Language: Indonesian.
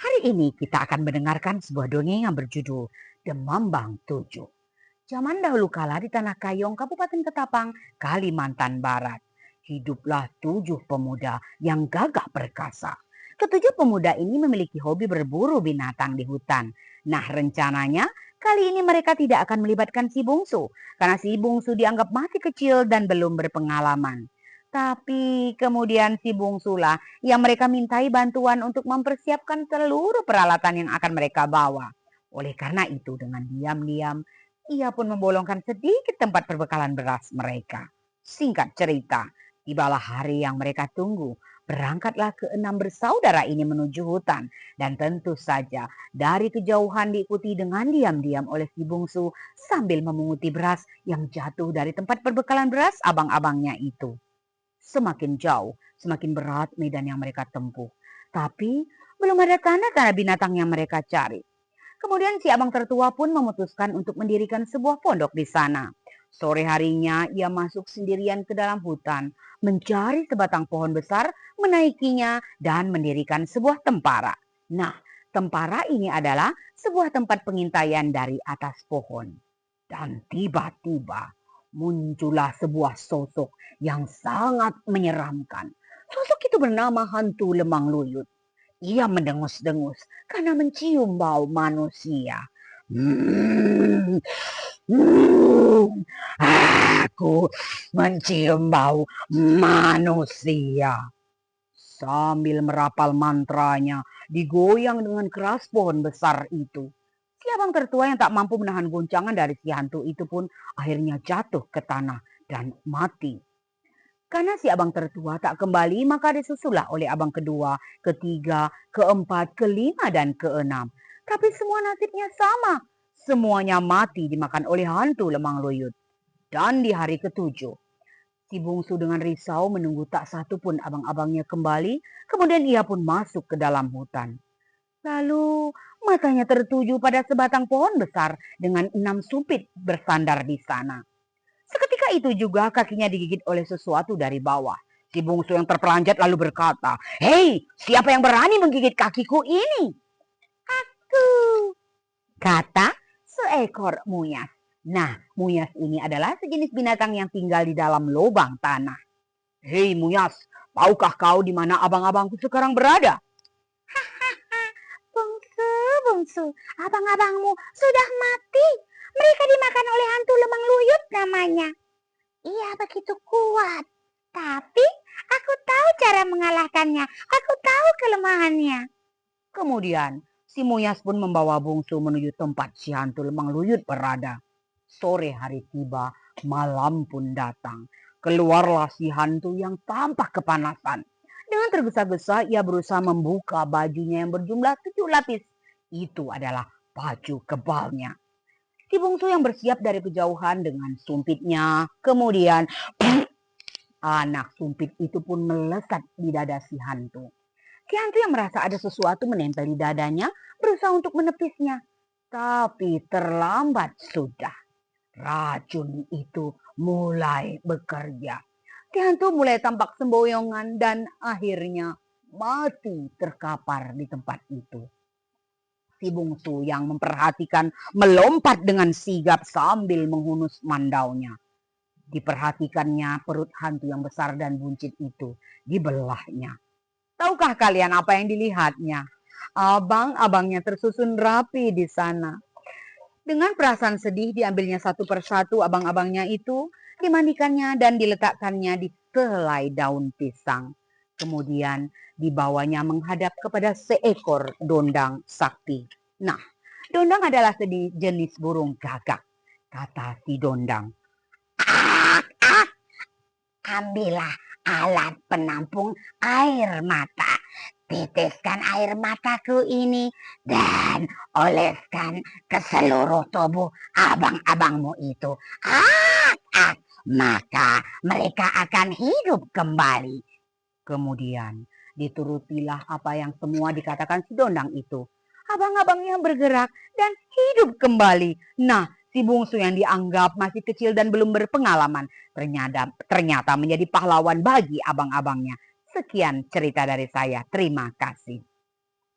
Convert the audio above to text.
Hari ini kita akan mendengarkan sebuah dongeng yang berjudul Demambang Tujuh. Zaman dahulu kala di Tanah Kayong, Kabupaten Ketapang, Kalimantan Barat, hiduplah tujuh pemuda yang gagah perkasa. Ketujuh pemuda ini memiliki hobi berburu binatang di hutan. Nah, rencananya kali ini mereka tidak akan melibatkan si bungsu, karena si bungsu dianggap masih kecil dan belum berpengalaman. Tapi kemudian si bungsulah yang mereka mintai bantuan untuk mempersiapkan seluruh peralatan yang akan mereka bawa. Oleh karena itu, dengan diam-diam ia pun membolongkan sedikit tempat perbekalan beras mereka. Singkat cerita, tibalah hari yang mereka tunggu. Berangkatlah keenam bersaudara ini menuju hutan. Dan tentu saja dari kejauhan diikuti dengan diam-diam oleh si bungsu sambil memunguti beras yang jatuh dari tempat perbekalan beras abang-abangnya itu. Semakin jauh, semakin berat medan yang mereka tempuh. Tapi belum ada tanda-tanda binatang yang mereka cari. Kemudian si abang tertua pun memutuskan untuk mendirikan sebuah pondok di sana. Sore harinya ia masuk sendirian ke dalam hutan, mencari sebatang pohon besar, menaikinya, dan mendirikan sebuah tempara. Nah, tempara ini adalah sebuah tempat pengintaian dari atas pohon. Dan tiba-tiba muncullah sebuah sosok yang sangat menyeramkan. Sosok itu bernama hantu lemang luyut. Ia mendengus-dengus karena mencium bau manusia. Hmm, hmm, aku mencium bau manusia. Sambil merapal mantranya, digoyang dengan keras pohon besar itu. Si abang tertua yang tak mampu menahan goncangan dari si hantu itu pun akhirnya jatuh ke tanah dan mati. Karena si abang tertua tak kembali, maka disusullah oleh abang kedua, ketiga, keempat, kelima, dan keenam. Tapi semua nasibnya sama. Semuanya mati dimakan oleh hantu lemang luyut. Dan di hari ketujuh, si bungsu dengan risau menunggu tak satu pun abang-abangnya kembali, kemudian ia pun masuk ke dalam hutan. Lalu matanya tertuju pada sebatang pohon besar dengan 6 sumpit bersandar di sana. Seketika itu juga kakinya digigit oleh sesuatu dari bawah. Si bungsu yang terperanjat lalu berkata, "Hei, siapa yang berani menggigit kakiku ini?" "Aku," kata seekor muyas. Nah, muyas ini adalah sejenis binatang yang tinggal di dalam lubang tanah. "Hei muyas, tahukah kau di mana abang-abangku sekarang berada?" "Bungsu, bungsu, abang-abangmu sudah mati. Mereka dimakan oleh hantu lemang luyut namanya. Ia begitu kuat. Tapi aku tahu cara mengalahkannya. Aku tahu kelemahannya." Kemudian si Muyas pun membawa bungsu menuju tempat si hantu lemang luyut berada. Sore hari tiba, malam pun datang. Keluarlah si hantu yang tampak kepanasan. Dengan tergesa-gesa ia berusaha membuka bajunya yang berjumlah 7 lapis. Itu adalah baju kebalnya. Si bungsu yang bersiap dari kejauhan dengan sumpitnya, kemudian anak sumpit itu pun melesat di dada si hantu. Si hantu yang merasa ada sesuatu menempel di dadanya berusaha untuk menepisnya. Tapi terlambat sudah. Racun itu mulai bekerja. Si hantu mulai tampak semboyongan dan akhirnya mati terkapar di tempat itu. Si bungsu yang memperhatikan melompat dengan sigap sambil menghunus mandaunya. Diperhatikannya perut hantu yang besar dan buncit itu, dibelahnya. Tahukah kalian apa yang dilihatnya? Abang-abangnya tersusun rapi di sana. Dengan perasaan sedih diambilnya satu persatu abang-abangnya itu, dimandikannya dan diletakkannya di selai daun pisang. Kemudian dibawanya menghadap kepada seekor dondang sakti. Nah, dondang adalah jenis burung gagak, kata si dondang. "Ambillah alat penampung air mata. Titiskan air mataku ini dan oleskan ke seluruh tubuh abang-abangmu itu. Maka mereka akan hidup kembali." Kemudian diturutilah apa yang semua dikatakan si dondang itu. Abang-abangnya bergerak dan hidup kembali. Nah, si bungsu yang dianggap masih kecil dan belum berpengalaman ternyata menjadi pahlawan bagi abang-abangnya. Sekian cerita dari saya. Terima kasih.